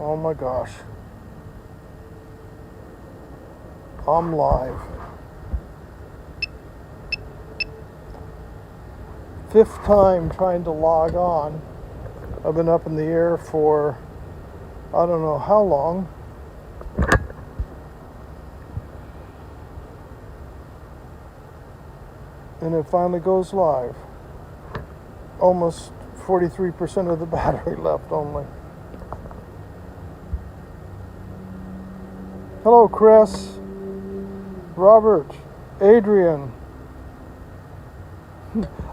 Oh my gosh. I'm live. Fifth time trying to log on. I've been up in the air for I don't know how long. And it finally goes live. Almost 43% of the battery left only. Hello, Chris, Robert, Adrian.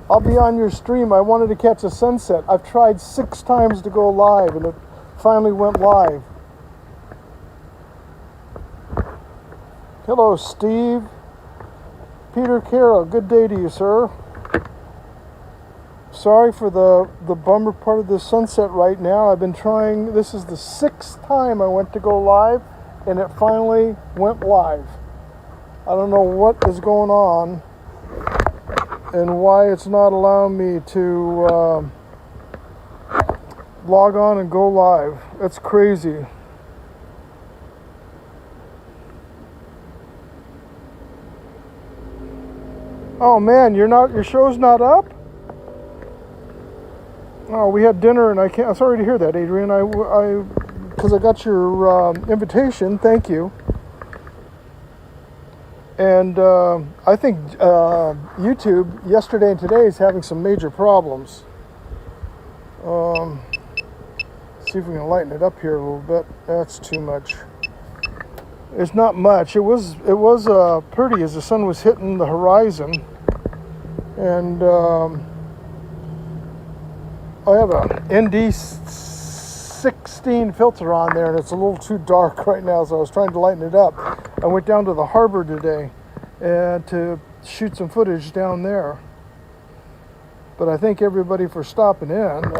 I'll be on your stream. I wanted to catch a sunset. I've tried 6 times to go live, and it finally went live. Hello, Steve. Peter Carroll, good day to you, sir. Sorry for the bummer part of the sunset right now. I've been trying, this is the 6th time I went to go live, and it finally went live. I don't know what is going on and why it's not allowing me to log on and go live. That's crazy. Oh man, your show's not up? Oh, we had dinner and I'm sorry to hear that, Adrian. Because I got your invitation. Thank you. And I think YouTube yesterday and today is having some major problems. See if we can lighten it up here a little bit. That's too much. It's not much. It was pretty as the sun was hitting the horizon, and I have a ND16 filter on there, and it's a little too dark right now, so I was trying to lighten it up. I went down to the harbor today and to shoot some footage down there. But I thank everybody for stopping in.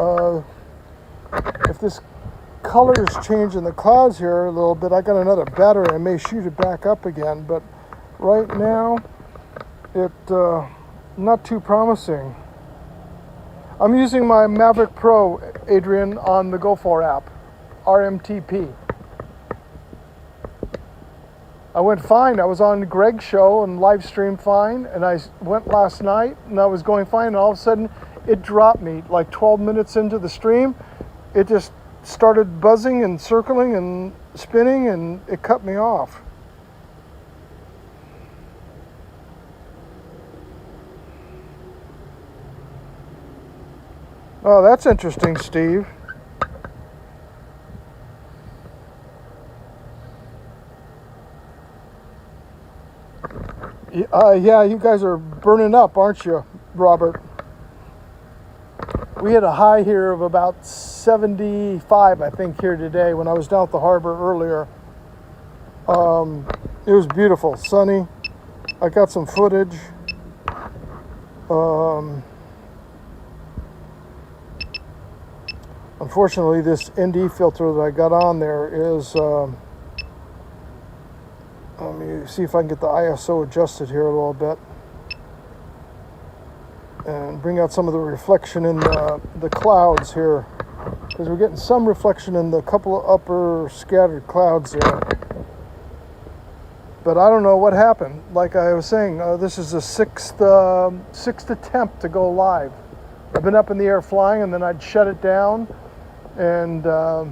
If this color is changing the clouds here a little bit, I got another battery. I may shoot it back up again, but right now it not too promising. I'm using my Mavic Pro, Adrian, on the GoFor app, RMTP. I went fine. I was on Greg's show and live streamed fine, and I went last night and I was going fine, and all of a sudden it dropped me like 12 minutes into the stream. It just started buzzing and circling and spinning, and it cut me off. Oh, that's interesting, Steve. Yeah, you guys are burning up, aren't you, Robert? We had a high here of about 75, I think, here today when I was down at the harbor earlier. It was beautiful, sunny. I got some footage. Unfortunately, this ND filter that I got on there is, let me see if I can get the ISO adjusted here a little bit and bring out some of the reflection in the clouds here, because we're getting some reflection in the couple of upper scattered clouds there. But I don't know what happened. Like I was saying, this is the sixth attempt to go live. I've been up in the air flying, and then I'd shut it down, and I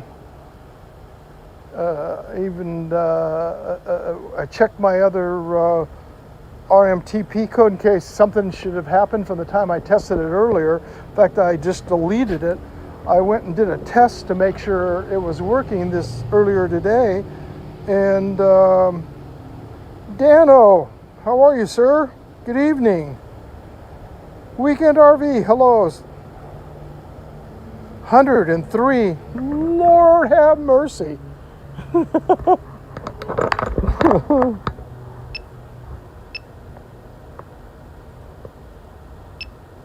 checked my other RMTP code in case something should have happened from the time I tested it earlier. In fact, I just deleted it. I went and did a test to make sure it was working this earlier today. And Dano, how are you, sir? Good evening. Weekend RV, hello. 103. Lord have mercy.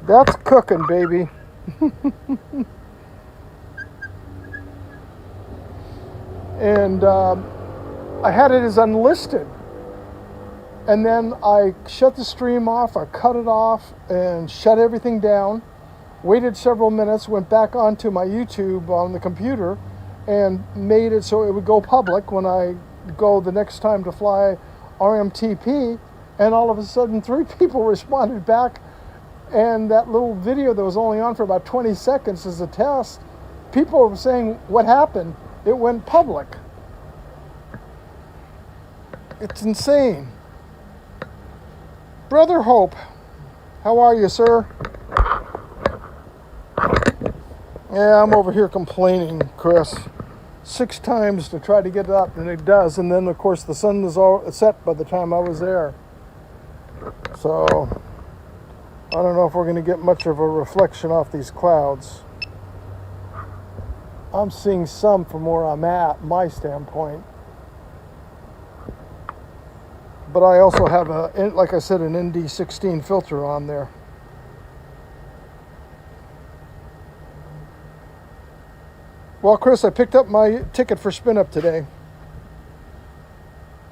That's cooking, baby. And I had it as unlisted. And then I shut the stream off, I cut it off and shut everything down, waited several minutes, went back onto my YouTube on the computer, and made it so it would go public when I go the next time to fly RMTP, and all of a sudden 3 people responded back, and that little video that was only on for about 20 seconds as a test, people were saying, what happened? It went public. It's insane. Brother Hope, how are you, sir? Yeah, I'm over here complaining, Chris. 6 times to try to get it up, and it does. And then, of course, the sun was all set by the time I was there. So, I don't know if we're going to get much of a reflection off these clouds. I'm seeing some from where I'm at, my standpoint. But I also have, like I said, an ND16 filter on there. Well, Chris, I picked up my ticket for Spin Up today.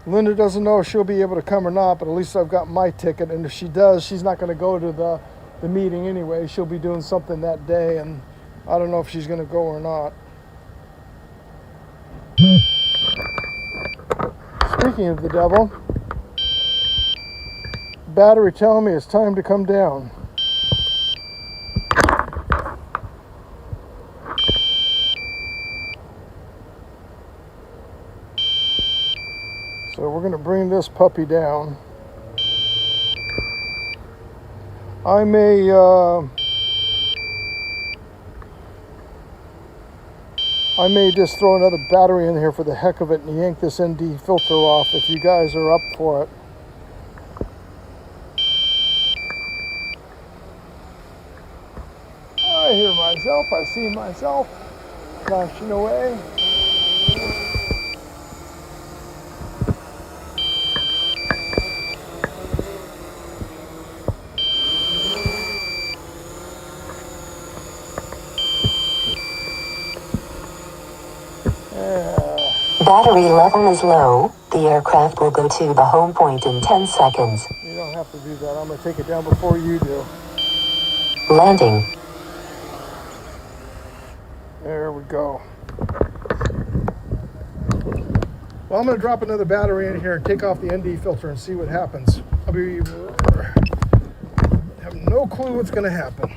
Linda doesn't know if she'll be able to come or not, but at least I've got my ticket. And if she does, she's not going to go to the meeting anyway. She'll be doing something that day, and I don't know if she's going to go or not. Speaking of the devil, battery telling me it's time to come down. So we're going to bring this puppy down. I may just throw another battery in here for the heck of it and yank this ND filter off if you guys are up for it. I hear myself, I see myself flashing away. Battery level is low. The aircraft will go to the home point in 10 seconds. You don't have to do that. I'm going to take it down before you do. Landing. There we go. Well, I'm going to drop another battery in here and take off the ND filter and see what happens. I have no clue what's going to happen.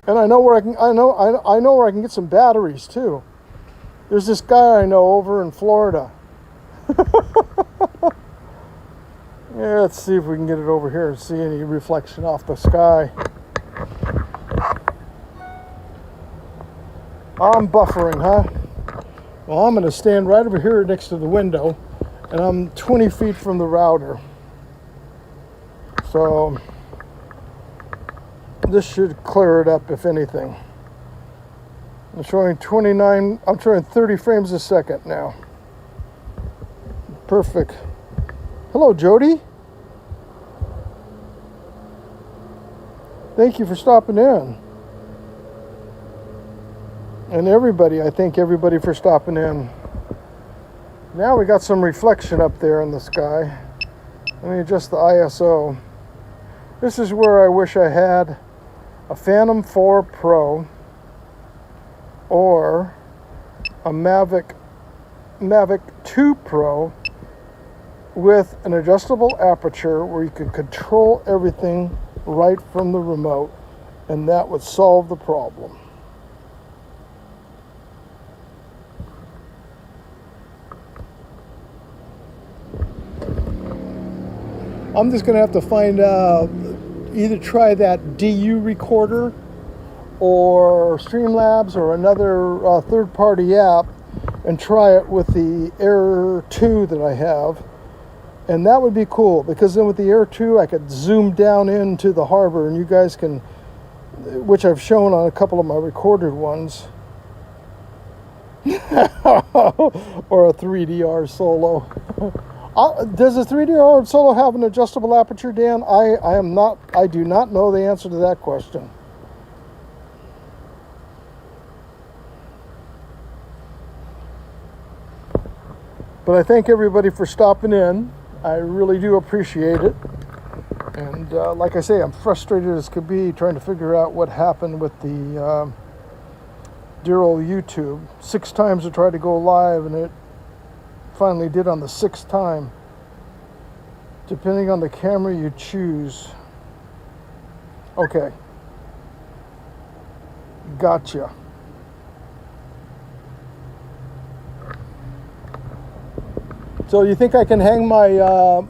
And I know where I know where I can get some batteries too. There's this guy I know over in Florida. Yeah, let's see if we can get it over here and see any reflection off the sky. I'm buffering, huh? Well, I'm going to stand right over here next to the window, and I'm 20 feet from the router. So this should clear it up, if anything. I'm showing 30 frames a second now. Perfect. Hello, Jody. Thank you for stopping in. And everybody, I thank everybody for stopping in. Now we got some reflection up there in the sky. Let me adjust the ISO. This is where I wish I had a Phantom 4 Pro or a Mavic 2 Pro with an adjustable aperture where you could control everything right from the remote, and that would solve the problem. I'm just going to have to find out, either try that DU recorder or Streamlabs or another third-party app and try it with the Air 2 that I have. And that would be cool, because then with the Air 2 I could zoom down into the harbor, and you guys can, which I've shown on a couple of my recorded ones. Or a 3DR Solo. Does a 3DR Solo have an adjustable aperture, Dan? I do not know the answer to that question. But I thank everybody for stopping in. I really do appreciate it. And like I say, I'm frustrated as could be trying to figure out what happened with the dear old YouTube. 6 times I tried to go live, and it finally did on the 6th time. Depending on the camera you choose. Okay. Gotcha. So you think I can hang my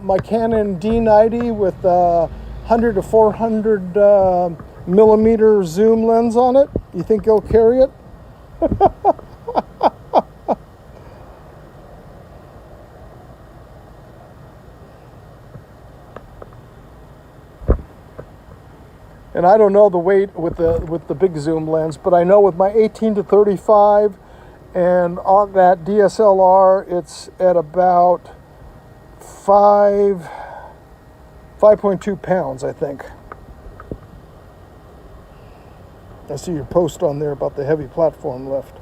my Canon D90 with 100 to 400 millimeter zoom lens on it? You think it'll carry it? And I don't know the weight with the big zoom lens, but I know with my 18 to 35 and on that DSLR, it's at about 5.2 pounds, I think. I see your post on there about the heavy platform lift.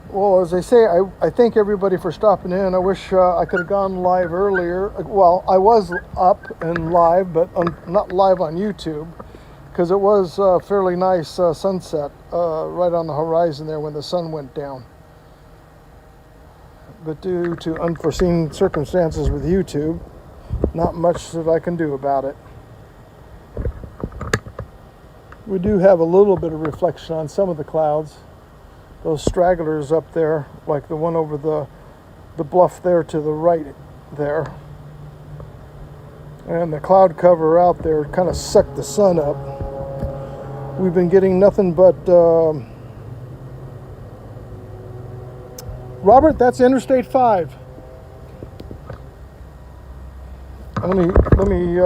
Well, as I say, I thank everybody for stopping in. I wish I could have gone live earlier. Well, I was up and live, but not live on YouTube, because it was a fairly nice sunset right on the horizon there when the sun went down. But due to unforeseen circumstances with YouTube, not much that I can do about it. We do have a little bit of reflection on some of the clouds. Those stragglers up there, like the one over the bluff there to the right there. And the cloud cover out there kind of sucked the sun up. We've been getting nothing but... Robert, that's Interstate 5. Let me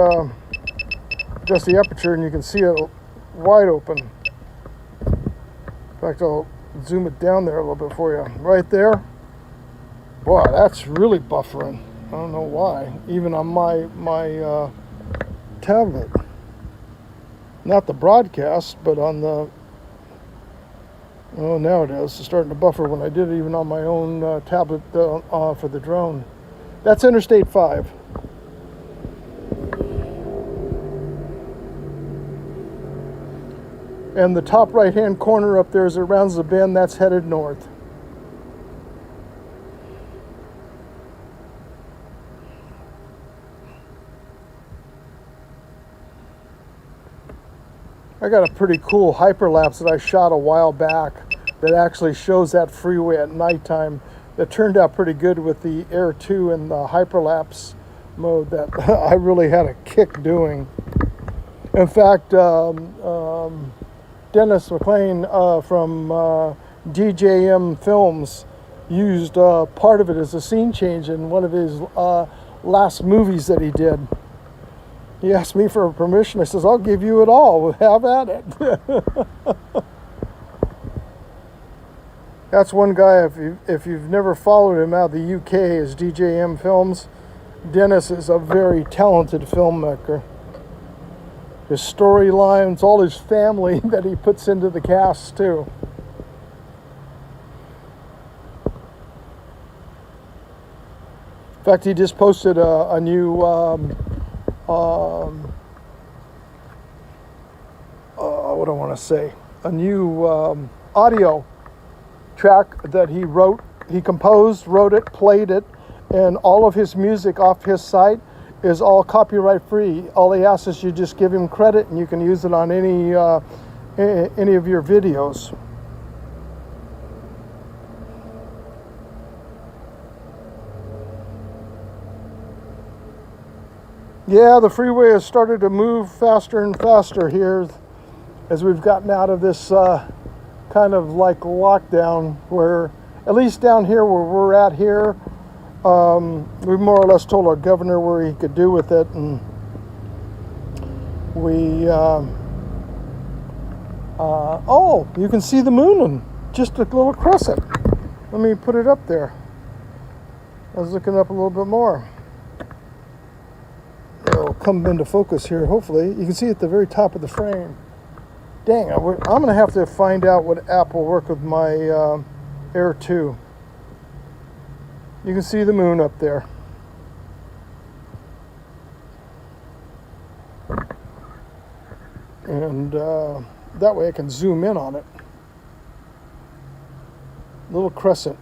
adjust the aperture and you can see it wide open. In fact, I'll zoom it down there a little bit for you. Right there. Boy, that's really buffering. I don't know why. Even on my tablet. Not the broadcast, but on the... Oh, now it is. It's starting to buffer when I did it even on my own tablet for the drone. That's Interstate 5. And the top right-hand corner up there as it rounds the bend, that's headed north. I got a pretty cool hyperlapse that I shot a while back that actually shows that freeway at nighttime. That turned out pretty good with the Air 2 and the hyperlapse mode that I really had a kick doing. In fact, Dennis McLean from DJM Films used part of it as a scene change in one of his last movies that he did. He asked me for permission. I says, I'll give you it all. Have at it. That's one guy, if you've never followed him out of the UK, is DJM Films. Dennis is a very talented filmmaker. His storylines, all his family that he puts into the cast too. In fact, he just posted a new what do I want to say? A new audio track that he wrote. He composed, wrote it, played it, and all of his music off his site is all copyright free. All he asks is you just give him credit and you can use it on any of your videos. Yeah, the freeway has started to move faster and faster here as we've gotten out of this kind of like lockdown, where at least down here where we're at here, we more or less told our governor where he could do with it, and we oh, you can see the moon and just a little crescent. Let me put it up there. I was looking up a little bit more. It'll come into focus here, hopefully. You can see at the very top of the frame. Dang, I'm going to have to find out what app will work with my Air 2. You can see the moon up there. And that way I can zoom in on it. Little crescent.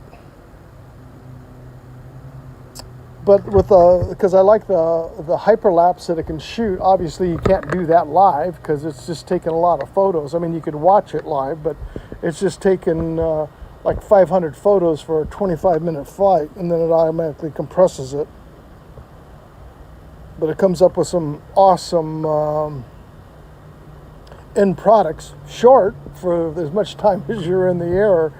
But with because I like the hyperlapse that it can shoot. Obviously, you can't do that live because it's just taking a lot of photos. I mean, you could watch it live, but it's just taking like 500 photos for a 25-minute flight, and then it automatically compresses it. But it comes up with some awesome end products, short for as much time as you're in the air.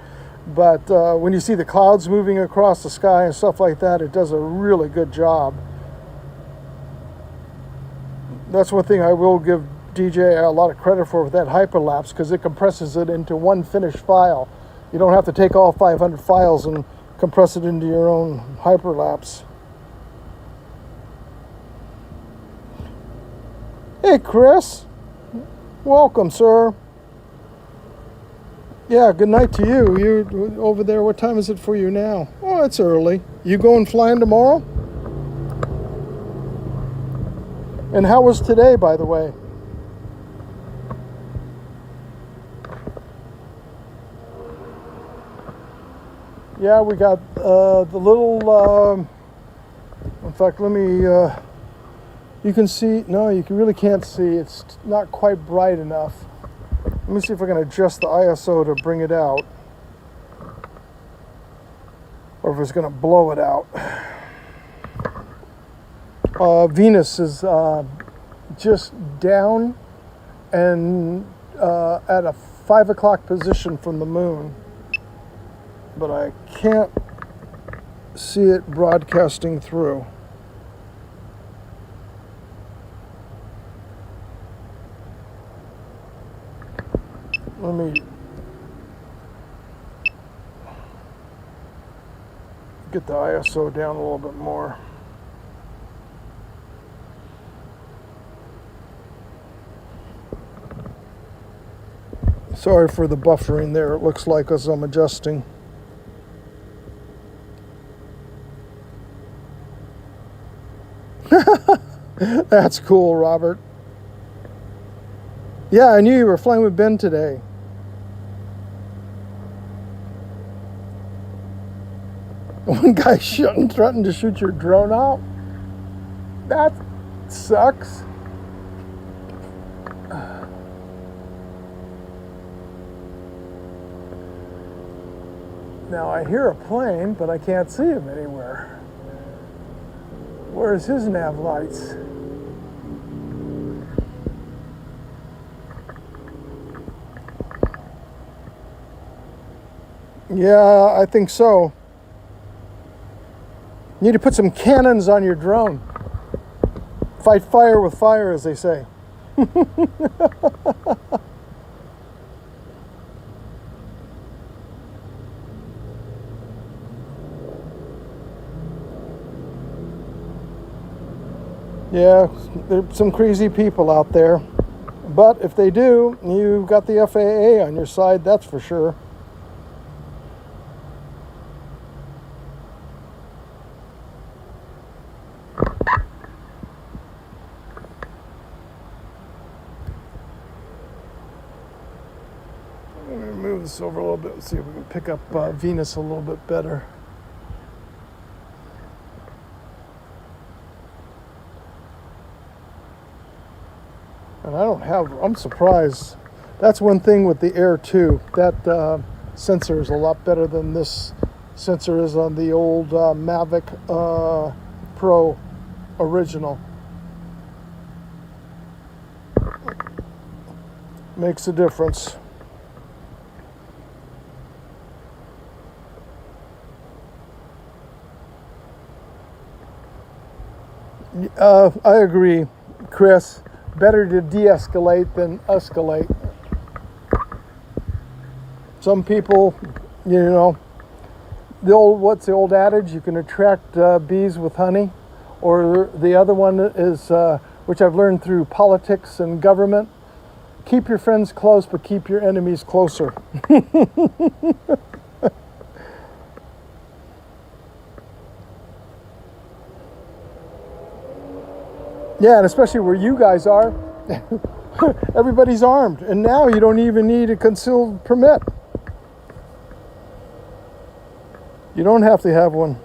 But when you see the clouds moving across the sky and stuff like that, it does a really good job. That's one thing I will give DJI a lot of credit for with that hyperlapse, because it compresses it into one finished file. You don't have to take all 500 files and compress it into your own hyperlapse. Hey, Chris. Welcome, sir. Yeah, good night to you. You over there, what time is it for you now? Oh, it's early. You going flying tomorrow? And how was today, by the way? Yeah, we got the little, in fact, let me, you can see, no, you really can't see. It's not quite bright enough. Let me see if I can adjust the ISO to bring it out, or if it's going to blow it out. Venus is just down and at a 5 o'clock position from the moon, but I can't see it broadcasting through. Let me get the ISO down a little bit more. Sorry for the buffering there, it looks like, as I'm adjusting. That's cool, Robert. Yeah, I knew you were flying with Ben today. One guy threatened to shoot your drone out. That sucks. Now I hear a plane, but I can't see him anywhere. Where's his nav lights? Yeah, I think so. You need to put some cannons on your drone. Fight fire with fire, as they say. Yeah, there's some crazy people out there. But if they do, you've got the FAA on your side, that's for sure. Let me move this over a little bit and see if we can pick up Venus a little bit better. And I'm surprised. That's one thing with the Air 2. That sensor is a lot better than this sensor is on the old Mavic Pro original. Makes a difference. I agree, Chris. Better to de-escalate than escalate. Some people, what's the old adage? You can attract bees with honey. Or the other one is, which I've learned through politics and government, keep your friends close, but keep your enemies closer. Yeah, and especially where you guys are, Everybody's armed, and now you don't even need a concealed permit. You don't have to have one.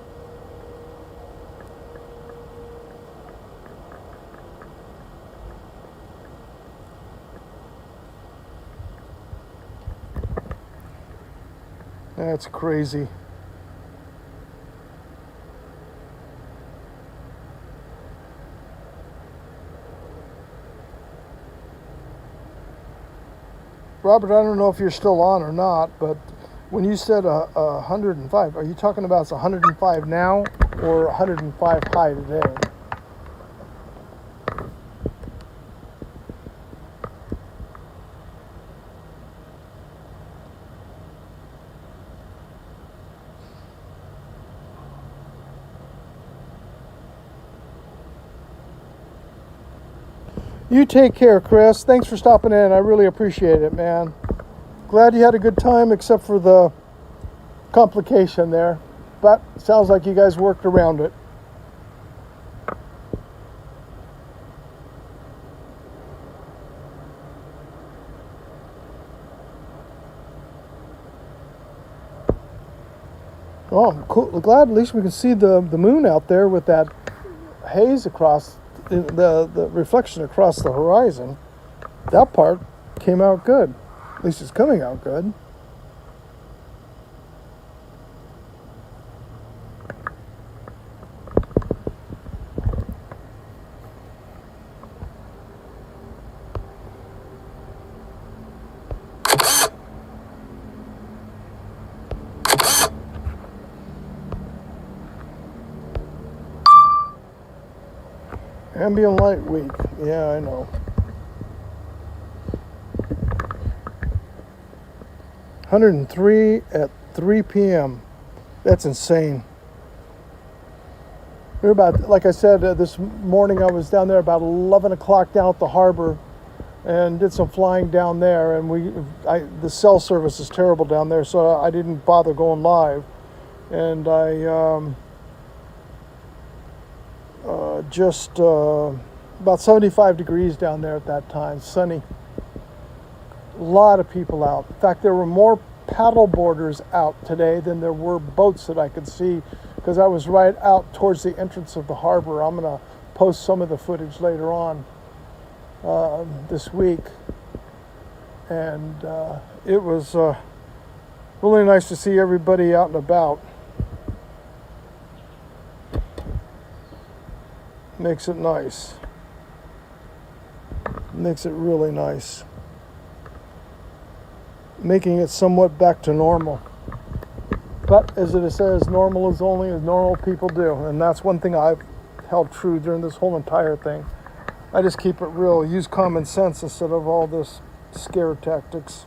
That's crazy. Robert, I don't know if you're still on or not, but when you said 105, are you talking about it's 105 now or 105 high today? You take care, Chris. Thanks for stopping in. I really appreciate it, man. Glad you had a good time, except for the complication there. But sounds like you guys worked around it. Oh, I'm cool. Glad at least we can see the moon out there with that haze across the reflection across the horizon. That part came out good. At least it's coming out good. Ambient light week. Yeah, I know. 103 at 3 p.m. That's insane. We're about, like I said, this morning I was down there about 11 o'clock down at the harbor and did some flying down there, and the cell service is terrible down there, so I didn't bother going live. And I just about 75 degrees down there at that time, sunny. A lot of people out. In fact, there were more paddle boarders out today than there were boats that I could see, because I was right out towards the entrance of the harbor. I'm going to post some of the footage later on this week. And it was really nice to see everybody out and about. Makes it nice. Makes it really nice. Making it somewhat back to normal. But as it says, normal is only as normal people do. And that's one thing I've held true during this whole entire thing. I just keep it real. Use common sense instead of all this scare tactics.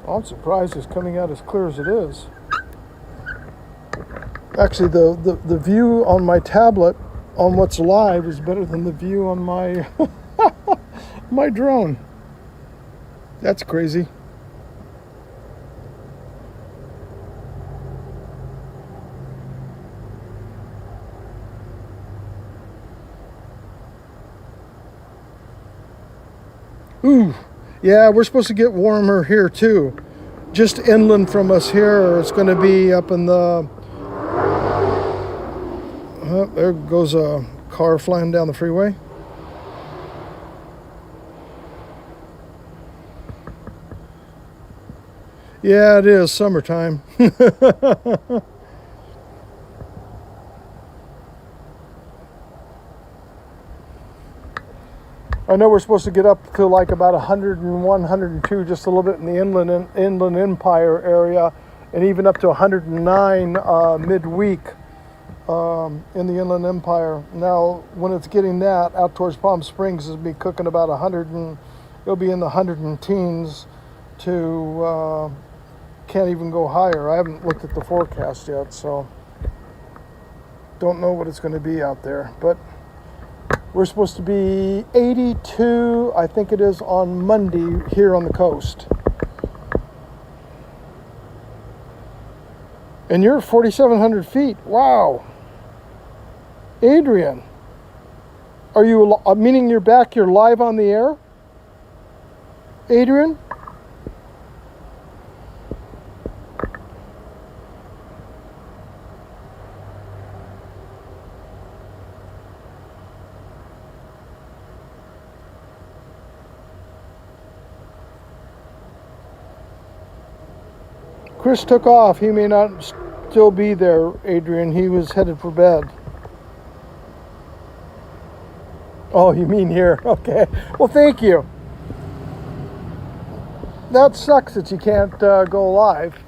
I'm surprised it's coming out as clear as it is. Actually, the view on my tablet on what's live is better than the view on my my drone. That's crazy. Ooh, yeah, we're supposed to get warmer here too. Just inland from us here, it's going to be up in the... there goes a car flying down the freeway. Yeah, it is summertime. I know we're supposed to get up to like about 101, 102, just a little bit in the Inland Empire area, and even up to 109 midweek in the Inland Empire. Now, when it's getting that out towards Palm Springs, it'll be cooking about 100, and it'll be in the 110s to can't even go higher. I haven't looked at the forecast yet, so don't know what it's going to be out there, but we're supposed to be 82, I think it is, on Monday here on the coast. And you're 4,700 feet. Wow. Adrian, are you, meaning you're back, you're live on the air? Adrian? Chris took off. He may not still be there, Adrian. He was headed for bed. Oh, you mean here? Okay. Well, thank you. That sucks that you can't go live.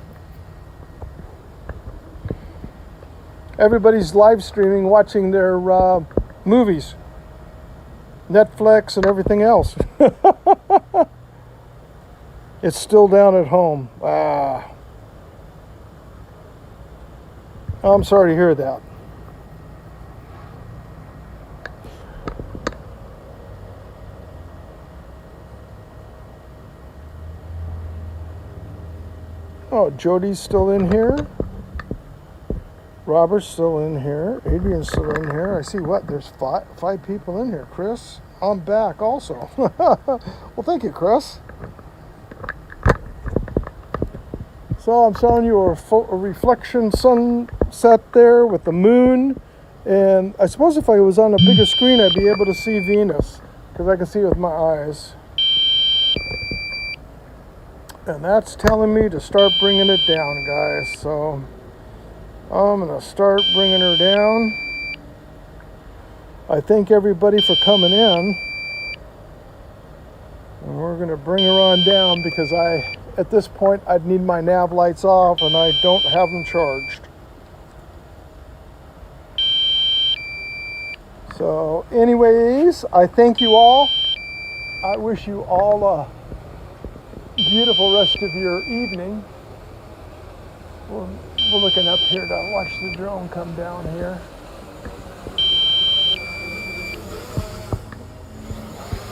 Everybody's live streaming, watching their movies, Netflix and everything else. It's still down at home. I'm sorry to hear that. Oh, Jody's still in here. Robert's still in here. Adrian's still in here. I see what? There's five people in here. Chris, I'm back also. Well, thank you, Chris. So I'm showing you a reflection sunset there with the moon. And I suppose if I was on a bigger screen, I'd be able to see Venus, because I can see it with my eyes. And that's telling me to start bringing it down, guys. So I'm going to start bringing her down. I thank everybody for coming in. And we're going to bring her on down because at this point, I'd need my nav lights off and I don't have them charged. So anyways, I thank you all. I wish you all a beautiful rest of your evening. We're looking up here to watch the drone come down here.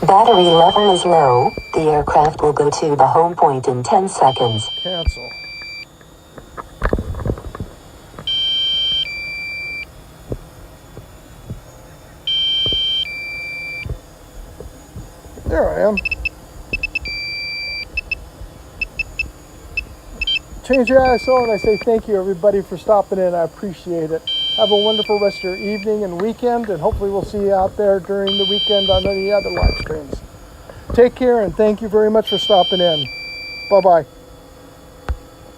Battery level is low. The aircraft will go to the home point in 10 seconds. Cancel. There I am. Change your ISO and I say thank you everybody for stopping in. I appreciate it. Have a wonderful rest of your evening and weekend, and hopefully we'll see you out there during the weekend on any other live streams. Take care and thank you very much for stopping in. Bye-bye.